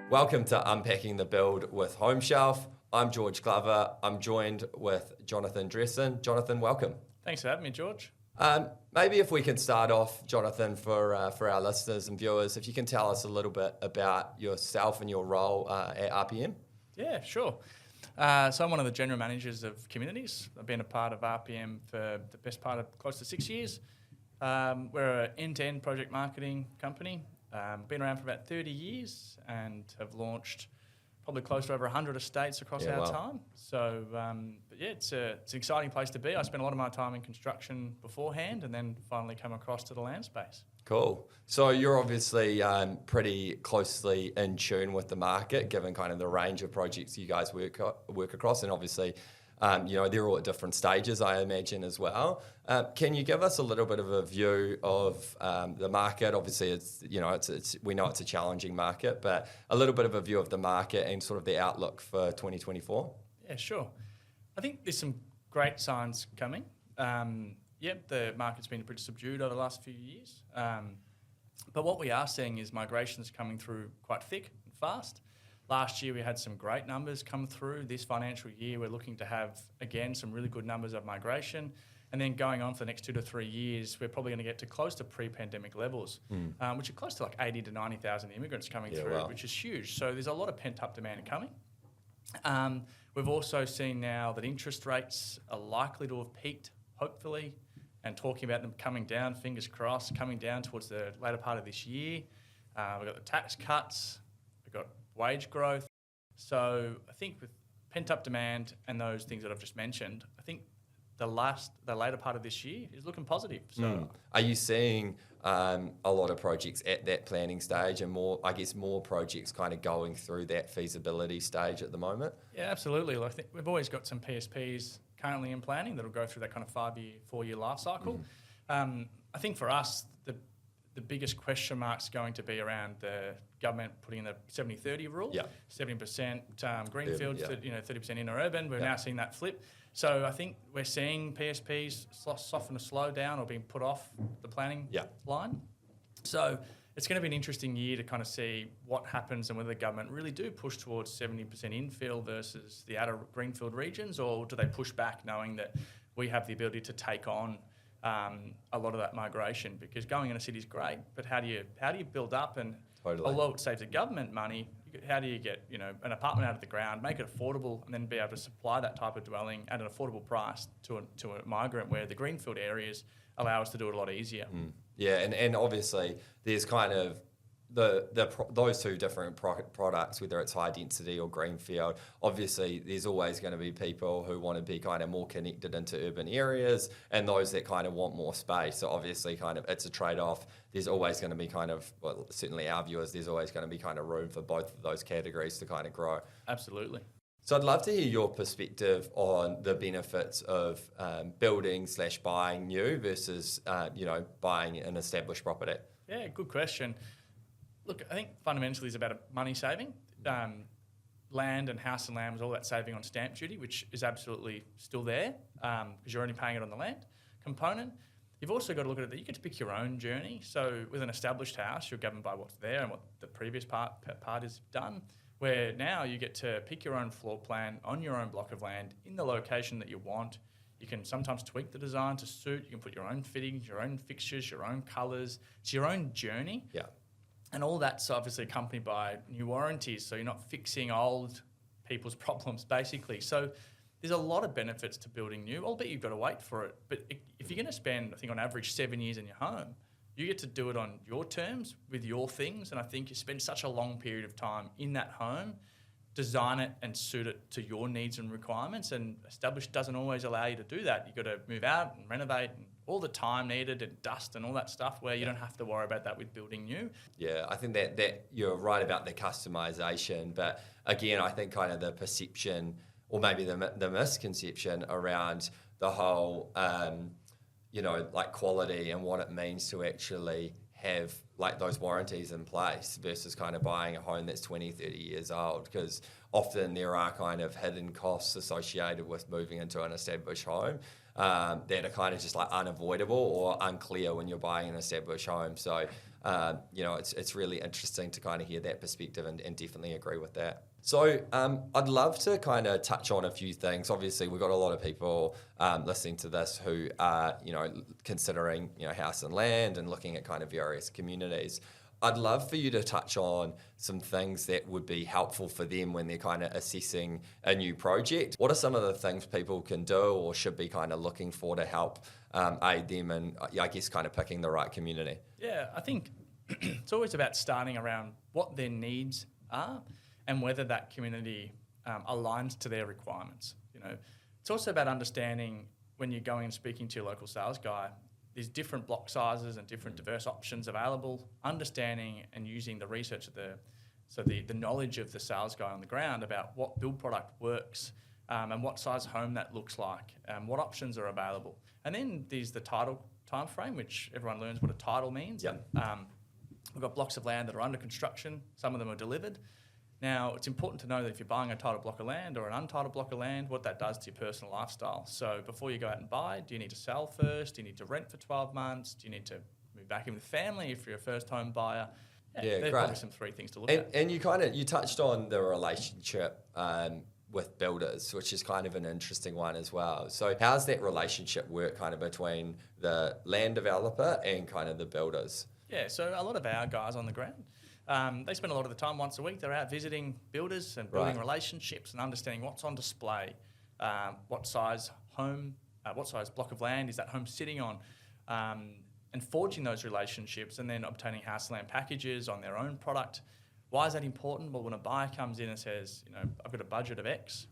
Welcome to Unpacking the Build with Homeshelf. I'm George Glover. I'm joined with Jonathan Driessen. Jonathan, welcome. Thanks for having me, George. Maybe if we can start off, Jonathan, for our listeners and viewers, if you can tell us a little bit about yourself and your role at RPM. Yeah, sure. So I'm one of the general managers of communities. I've been a part of RPM for the best part of close to 6 years. We're an end-to-end project marketing company. Been around for about 30 years and have launched probably close to over 100 estates across our time. So, but yeah, it's an exciting place to be. I spent a lot of my time in construction beforehand and then finally come across to the land space. Cool. So you're obviously pretty closely in tune with the market, given kind of the range of projects you guys work across, and obviously, they're all at different stages, I imagine, as well. Can you give us a little bit of a view of the market? Obviously, we know it's a challenging market, but a little bit of a view of the market and sort of the outlook for 2024. Yeah, sure. I think there's some great signs coming. The market's been pretty subdued over the last few years. But what we are seeing is migrations coming through quite thick and fast. Last year, we had some great numbers come through. This financial year, we're looking to have, again, some really good numbers of migration. And then going on for the next 2 to 3 years, we're probably going to get to close to pre-pandemic levels, which are close to like 80 to 90,000 immigrants coming through, which is huge. So there's a lot of pent-up demand coming. We've also seen now that interest rates are likely to have peaked, hopefully, and talking about them coming down, fingers crossed, coming down towards the later part of this year. We've got the tax cuts, we've got wage growth. So I think with pent-up demand and those things that I've just mentioned, I think the later part of this year is looking positive. So, Are you seeing a lot of projects at that planning stage and more projects kind of going through that feasibility stage at the moment? Yeah, absolutely. I think we've always got some PSPs currently in planning that'll go through that kind of 5-year, 4-year life cycle. I think for us, the biggest question mark's going to be around the government putting in the 70-30 rule. 70% Greenfield, 30% inner urban. We're now seeing that flip. So I think we're seeing PSPs soften or slow down or being put off the planning line. So it's going to be an interesting year to kind of see what happens and whether the government really do push towards 70% infill versus the outer Greenfield regions, or do they push back knowing that we have the ability to take on a lot of that migration, because going in a city is great, but how do you build up? And although it saves the government money, how do you get an apartment out of the ground, make it affordable, and then be able to supply that type of dwelling at an affordable price to a migrant, where the Greenfield areas allow us to do it a lot easier. Yeah, and obviously there's kind of those two different products, whether it's high density or Greenfield. Obviously, there's always going to be people who want to be kind of more connected into urban areas, and those that kind of want more space. So obviously, kind of it's a trade-off. There's always going to be kind of, well, certainly our viewers, there's always going to be kind of room for both of those categories to kind of grow. Absolutely. So I'd love to hear your perspective on the benefits of building/buying new versus buying an established property. Yeah, good question. Look, I think fundamentally it's about money saving. Land and house and land was all that saving on stamp duty, which is absolutely still there because you're only paying it on the land component. You've also got to look at it that you get to pick your own journey. So with an established house, you're governed by what's there and what the previous part is done, where now you get to pick your own floor plan on your own block of land in the location that you want. You can sometimes tweak the design to suit. You can put your own fittings, your own fixtures, your own colours. It's your own journey. Yeah. And all that's obviously accompanied by new warranties, so you're not fixing old people's problems, basically. So there's a lot of benefits to building new, albeit you've got to wait for it. But if you're going to spend, I think, on average 7 years in your home, you get to do it on your terms with your things. And I think you spend such a long period of time in that home, design it and suit it to your needs and requirements. And established doesn't always allow you to do that. You've got to move out and renovate and all the time needed and dust and all that stuff, where you don't have to worry about that with building new. Yeah, I think that you're right about the customization. But again, I think kind of the perception or maybe the misconception around the whole, like quality and what it means to actually have like those warranties in place versus kind of buying a home that's 20, 30 years old, because often there are kind of hidden costs associated with moving into an established home that are kind of just like unavoidable or unclear when you're buying an established home. So, it's really interesting to kind of hear that perspective and definitely agree with that. So I'd love to kind of touch on a few things. Obviously, we've got a lot of people listening to this who are, considering, house and land and looking at kind of various communities. I'd love for you to touch on some things that would be helpful for them when they're kind of assessing a new project. What are some of the things people can do or should be kind of looking for to help aid them in, I guess, kind of picking the right community? Yeah, I think it's always about starting around what their needs are and whether that community aligns to their requirements. It's also about understanding when you're going and speaking to your local sales guy, there's different block sizes and different diverse options available, understanding and using the research of the knowledge of the sales guy on the ground about what build product works and what size home that looks like, what options are available. And then there's the title time frame, which everyone learns what a title means. Yep. We've got blocks of land that are under construction, some of them are delivered. Now, it's important to know that if you're buying a titled block of land or an untitled block of land, what that does to your personal lifestyle. So before you go out and buy, do you need to sell first? Do you need to rent for 12 months? Do you need to move back in with family if you're a first home buyer? Yeah, there's great. Probably some three things to look at. And you touched on the relationship with builders, which is kind of an interesting one as well. So how's that relationship work kind of between the land developer and kind of the builders? Yeah, so a lot of our guys on the ground, they spend a lot of the time once a week. They're out visiting builders and building relationships and understanding what's on display, what size home, what size block of land is that home sitting on, and forging those relationships and then obtaining house land packages on their own product. Why is that important? Well, when a buyer comes in and says, I've got a budget of X,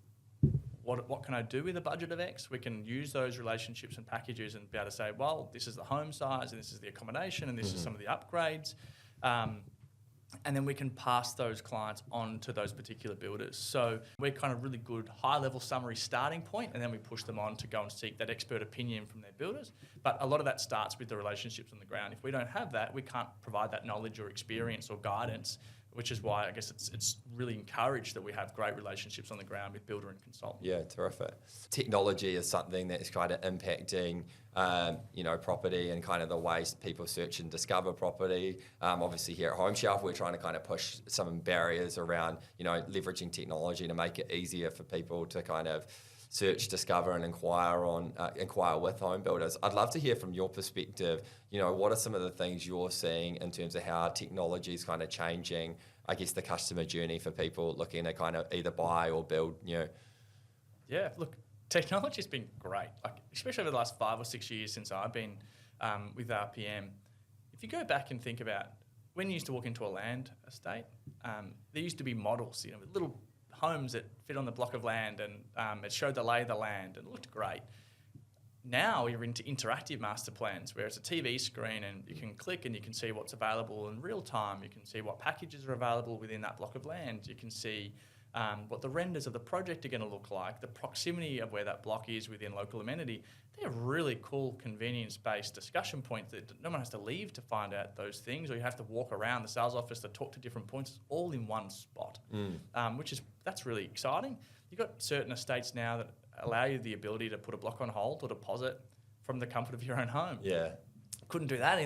what can I do with a budget of X? We can use those relationships and packages and be able to say, well, this is the home size and this is the accommodation and this is some of the upgrades. And then we can pass those clients on to those particular builders. So we're kind of really good high-level summary starting point, and then we push them on to go and seek that expert opinion from their builders. But a lot of that starts with the relationships on the ground. If we don't have that, we can't provide that knowledge or experience or guidance, which is why I guess it's really encouraged that we have great relationships on the ground with builder and consultant. Yeah, terrific. Technology is something that's kind of impacting, property and kind of the ways people search and discover property. Obviously here at Homeshelf, we're trying to kind of push some barriers around, leveraging technology to make it easier for people to kind of search, discover and inquire with home builders. I'd love to hear from your perspective, what are some of the things you're seeing in terms of how technology is kind of changing, I guess, the customer journey for people looking to kind of either buy or build new? Yeah, look, technology's been great, especially over the last 5 or 6 years since I've been with RPM. If you go back and think about when you used to walk into a land estate, there used to be models, with little homes that fit on the block of land and it showed the lay of the land and it looked great. Now you're into interactive master plans where it's a TV screen and you can click and you can see what's available in real time. You can see what packages are available within that block of land. You can see what the renders of the project are going to look like, the proximity of where that block is within local amenity. They're really cool convenience-based discussion points that no one has to leave to find out those things, or you have to walk around the sales office to talk to different points. It's all in one spot, that's really exciting. You've got certain estates now that allow you the ability to put a block on hold or deposit from the comfort of your own home. Yeah. Couldn't do that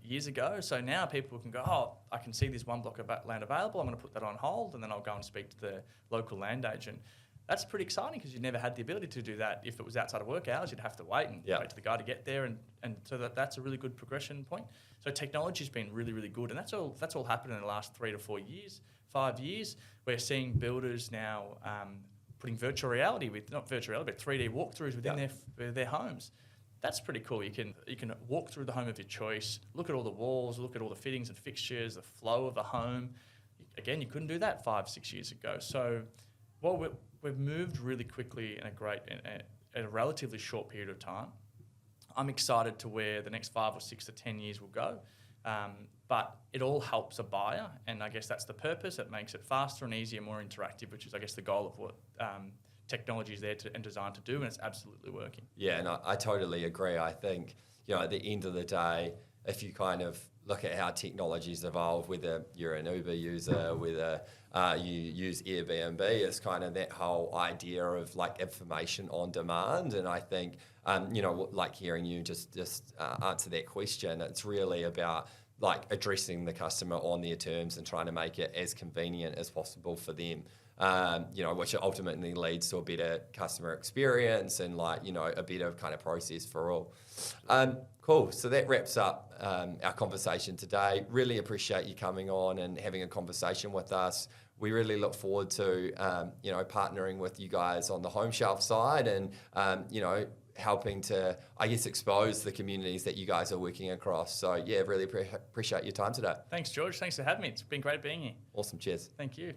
years ago. So now people can go, I can see this one block of land available. I'm going to put that on hold, and then I'll go and speak to the local land agent. That's pretty exciting because you never had the ability to do that. If it was outside of work hours, you'd have to wait and wait for the guy to get there, and so that's a really good progression point. So technology's been really, really good, and that's all happened in the last 3 to 4 years, 5 years. We're seeing builders now putting virtual reality not virtual reality, but 3D walkthroughs within their homes. That's pretty cool. You can walk through the home of your choice, look at all the walls, look at all the fittings and fixtures, the flow of the home. Again, you couldn't do that 5-6 years ago. So, we've moved really quickly in a relatively short period of time. I'm excited to where the next 5 or 6 to 10 years will go. But it all helps a buyer, and I guess that's the purpose. It makes it faster and easier, more interactive, which is, I guess, the goal of what technology is there and designed to do, and it's absolutely working. Yeah, and I totally agree. I think, at the end of the day, if you kind of look at how technology's evolved, whether you're an Uber user, whether you use Airbnb, it's kind of that whole idea of like information on demand. And I think, like hearing you just answer that question, it's really about like addressing the customer on their terms and trying to make it as convenient as possible for them. Which ultimately leads to a better customer experience and a better kind of process for all. Cool. So that wraps up our conversation today. Really appreciate you coming on and having a conversation with us. We really look forward to, partnering with you guys on the Homeshelf side and, helping to, expose the communities that you guys are working across. So, yeah, really appreciate your time today. Thanks, George. Thanks for having me. It's been great being here. Awesome. Cheers. Thank you.